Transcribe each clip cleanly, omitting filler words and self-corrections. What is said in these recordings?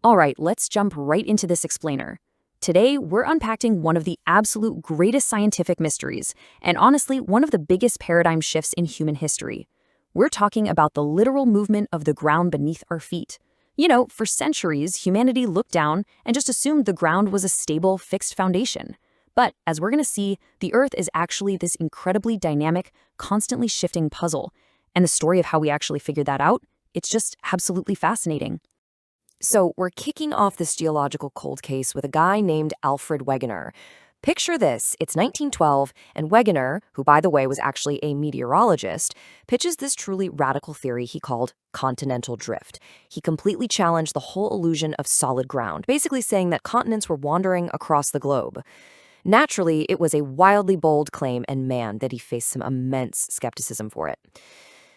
All right, let's jump right into this explainer. Today, we're unpacking one of the absolute greatest scientific mysteries, and honestly, one of the biggest paradigm shifts in human history. We're talking about the literal movement of the ground beneath our feet. For centuries, humanity looked down and just assumed the ground was a stable, fixed foundation. But as we're going to see, the Earth is actually this incredibly dynamic, constantly shifting puzzle. And the story of how we actually figured that out, it's just absolutely fascinating. So we're kicking off this geological cold case with a guy named Alfred Wegener. Picture this, it's 1912, and Wegener, who by the way was actually a meteorologist, pitches this truly radical theory he called continental drift. He completely challenged the whole illusion of solid ground, basically saying that continents were wandering across the globe. Naturally, it was a wildly bold claim, and man, that he faced some immense skepticism for it.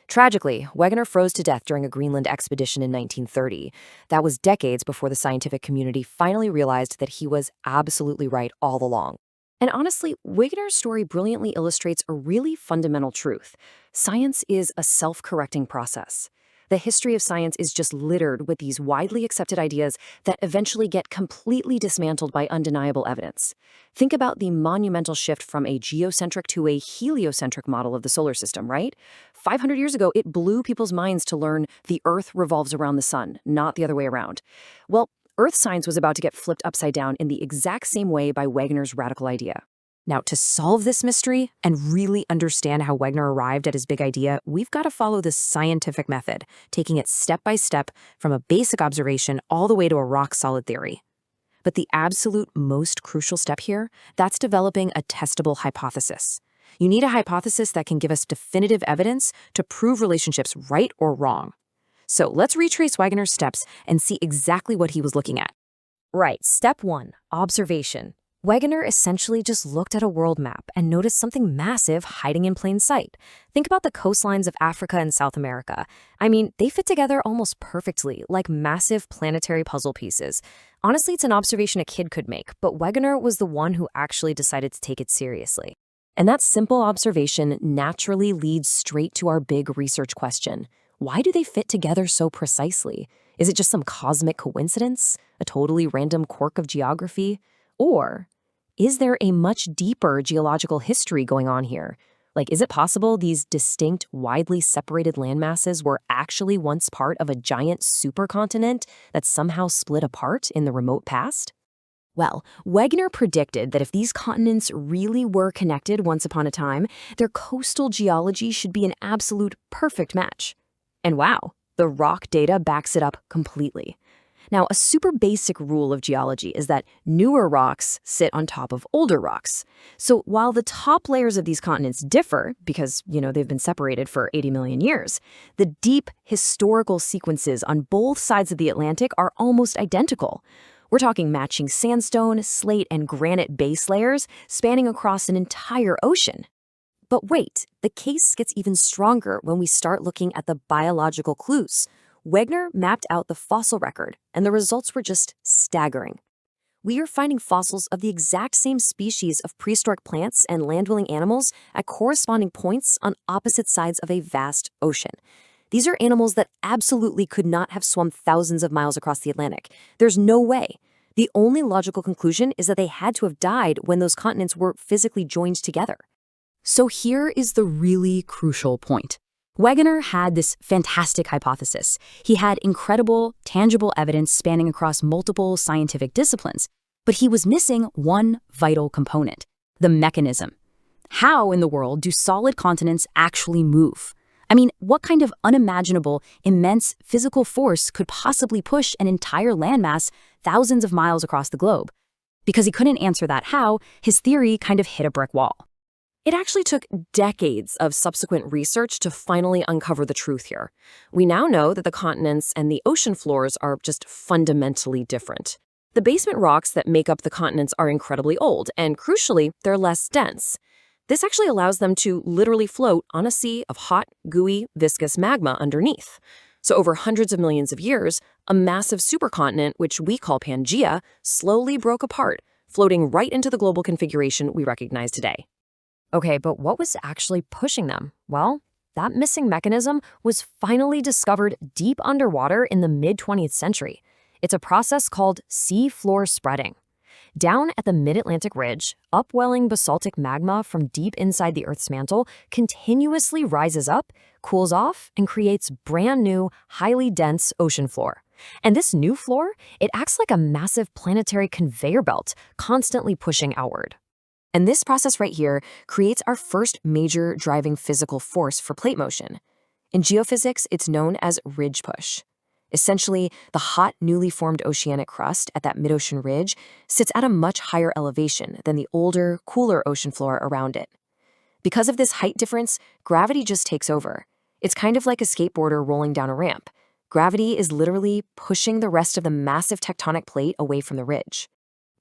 Tragically, Wegener froze to death during a Greenland expedition in 1930. That was decades before the scientific community finally realized that he was absolutely right all along. And honestly, Wegener's story brilliantly illustrates a really fundamental truth. Science is a self-correcting process. The history of science is just littered with these widely accepted ideas that eventually get completely dismantled by undeniable evidence. Think about the monumental shift from a geocentric to a heliocentric model of the solar system, right? 500 years ago, it blew people's minds to learn the Earth revolves around the sun, not the other way around. Well, Earth science was about to get flipped upside down in the exact same way by Wegener's radical idea. Now, to solve this mystery and really understand how Wegener arrived at his big idea, we've got to follow the scientific method, taking it step by step from a basic observation all the way to a rock-solid theory. But the absolute most crucial step here, that's developing a testable hypothesis. You need a hypothesis that can give us definitive evidence to prove relationships right or wrong. So let's retrace Wegener's steps and see exactly what he was looking at. Right, step 1, observation. Wegener essentially just looked at a world map and noticed something massive hiding in plain sight. Think about the coastlines of Africa and South America. I mean, they fit together almost perfectly, like massive planetary puzzle pieces. Honestly, it's an observation a kid could make, but Wegener was the one who actually decided to take it seriously. And that simple observation naturally leads straight to our big research question. Why do they fit together so precisely? Is it just some cosmic coincidence? A totally random quirk of geography? Or is there a much deeper geological history going on here? Like, is it possible these distinct, widely separated landmasses were actually once part of a giant supercontinent that somehow split apart in the remote past? Well, Wegener predicted that if these continents really were connected once upon a time, their coastal geology should be an absolute perfect match. And wow, the rock data backs it up completely. Now, a super basic rule of geology is that newer rocks sit on top of older rocks. So while the top layers of these continents differ, because, they've been separated for 80 million years, the deep historical sequences on both sides of the Atlantic are almost identical. We're talking matching sandstone, slate, and granite base layers spanning across an entire ocean. But wait, the case gets even stronger when we start looking at the biological clues. Wegener mapped out the fossil record, and the results were just staggering. We are finding fossils of the exact same species of prehistoric plants and land-dwelling animals at corresponding points on opposite sides of a vast ocean. These are animals that absolutely could not have swum thousands of miles across the Atlantic. There's no way. The only logical conclusion is that they had to have died when those continents were physically joined together. So here is the really crucial point. Wegener had this fantastic hypothesis. He had incredible, tangible evidence spanning across multiple scientific disciplines, but he was missing one vital component, the mechanism. How in the world do solid continents actually move? I mean, what kind of unimaginable, immense physical force could possibly push an entire landmass thousands of miles across the globe? Because he couldn't answer that how, his theory kind of hit a brick wall. It actually took decades of subsequent research to finally uncover the truth here. We now know that the continents and the ocean floors are just fundamentally different. The basement rocks that make up the continents are incredibly old, and crucially, they're less dense. This actually allows them to literally float on a sea of hot, gooey, viscous magma underneath. So over hundreds of millions of years, a massive supercontinent, which we call Pangaea, slowly broke apart, floating right into the global configuration we recognize today. Okay, but what was actually pushing them? Well, that missing mechanism was finally discovered deep underwater in the mid-20th century. It's a process called seafloor spreading. Down at the mid-Atlantic ridge, upwelling basaltic magma from deep inside the Earth's mantle continuously rises up, cools off, and creates brand new, highly dense ocean floor. And this new floor, it acts like a massive planetary conveyor belt, constantly pushing outward. And this process right here creates our first major driving physical force for plate motion. In geophysics, it's known as ridge push. Essentially, the hot, newly formed oceanic crust at that mid-ocean ridge sits at a much higher elevation than the older, cooler ocean floor around it. Because of this height difference, gravity just takes over. It's kind of like a skateboarder rolling down a ramp. Gravity is literally pushing the rest of the massive tectonic plate away from the ridge.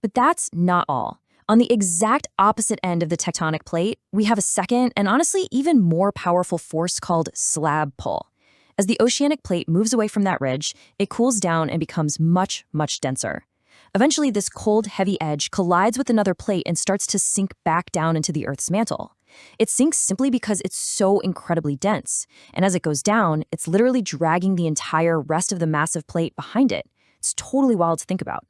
But that's not all. On the exact opposite end of the tectonic plate, we have a second and honestly even more powerful force called slab pull. As the oceanic plate moves away from that ridge, it cools down and becomes much, much denser. Eventually, this cold, heavy edge collides with another plate and starts to sink back down into the Earth's mantle. It sinks simply because it's so incredibly dense, and as it goes down, it's literally dragging the entire rest of the massive plate behind it. It's totally wild to think about.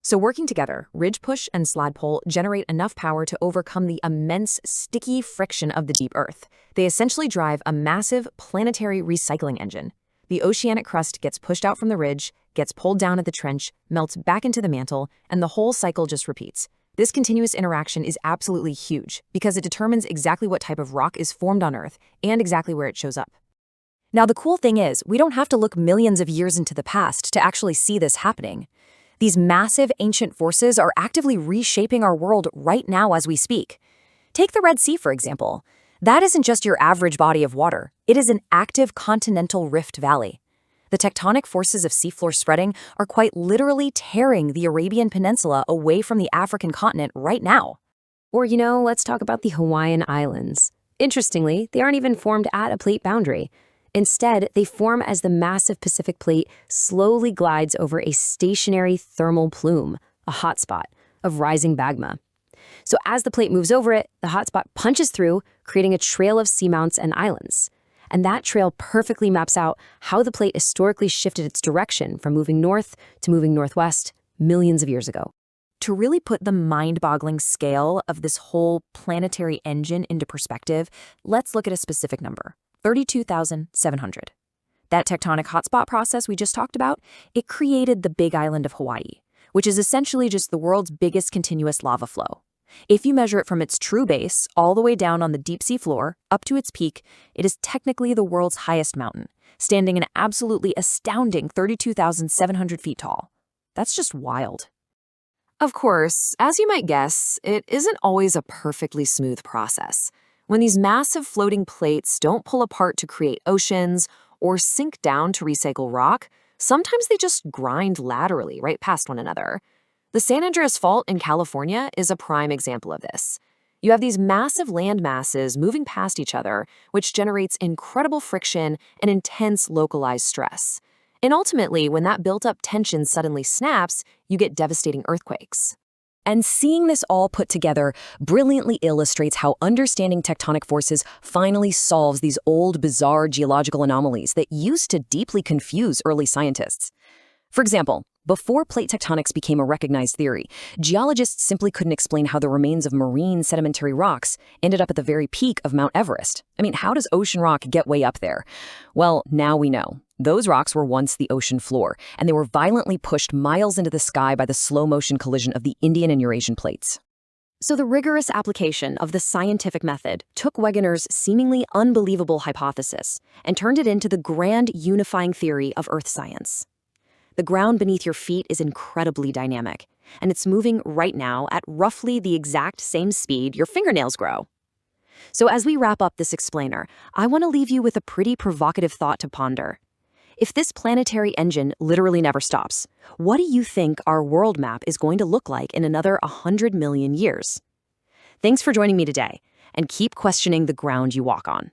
So working together, ridge push and slab pull generate enough power to overcome the immense, sticky friction of the deep Earth. They essentially drive a massive planetary recycling engine. The oceanic crust gets pushed out from the ridge, gets pulled down at the trench, melts back into the mantle, and the whole cycle just repeats. This continuous interaction is absolutely huge because it determines exactly what type of rock is formed on Earth and exactly where it shows up. Now, the cool thing is, we don't have to look millions of years into the past to actually see this happening. These massive ancient forces are actively reshaping our world right now as we speak. Take the Red Sea, for example. That isn't just your average body of water. It is an active continental rift valley. The tectonic forces of seafloor spreading are quite literally tearing the Arabian Peninsula away from the African continent right now. Or, let's talk about the Hawaiian Islands. Interestingly, they aren't even formed at a plate boundary. Instead, they form as the massive Pacific plate slowly glides over a stationary thermal plume, a hotspot, of rising magma. So as the plate moves over it, the hotspot punches through, creating a trail of seamounts and islands. And that trail perfectly maps out how the plate historically shifted its direction from moving north to moving northwest millions of years ago. To really put the mind-boggling scale of this whole planetary engine into perspective, let's look at a specific number. 32,700. That tectonic hotspot process we just talked about, it created the big island of Hawaii, which is essentially just the world's biggest continuous lava flow. If you measure it from its true base all the way down on the deep sea floor up to its peak, it is technically the world's highest mountain, standing an absolutely astounding 32,700 feet tall. That's just wild. Of course, as you might guess, it isn't always a perfectly smooth process. When these massive floating plates don't pull apart to create oceans or sink down to recycle rock, sometimes they just grind laterally right past one another. The San Andreas Fault in California is a prime example of this. You have these massive land masses moving past each other, which generates incredible friction and intense localized stress. And ultimately, when that built-up tension suddenly snaps, you get devastating earthquakes. And seeing this all put together brilliantly illustrates how understanding tectonic forces finally solves these old, bizarre geological anomalies that used to deeply confuse early scientists. For example, before plate tectonics became a recognized theory, geologists simply couldn't explain how the remains of marine sedimentary rocks ended up at the very peak of Mount Everest. I mean, how does ocean rock get way up there? Well, now we know. Those rocks were once the ocean floor, and they were violently pushed miles into the sky by the slow-motion collision of the Indian and Eurasian plates. So the rigorous application of the scientific method took Wegener's seemingly unbelievable hypothesis and turned it into the grand unifying theory of Earth science. The ground beneath your feet is incredibly dynamic, and it's moving right now at roughly the exact same speed your fingernails grow. So as we wrap up this explainer, I want to leave you with a pretty provocative thought to ponder. If this planetary engine literally never stops, what do you think our world map is going to look like in another 100 million years? Thanks for joining me today, and keep questioning the ground you walk on.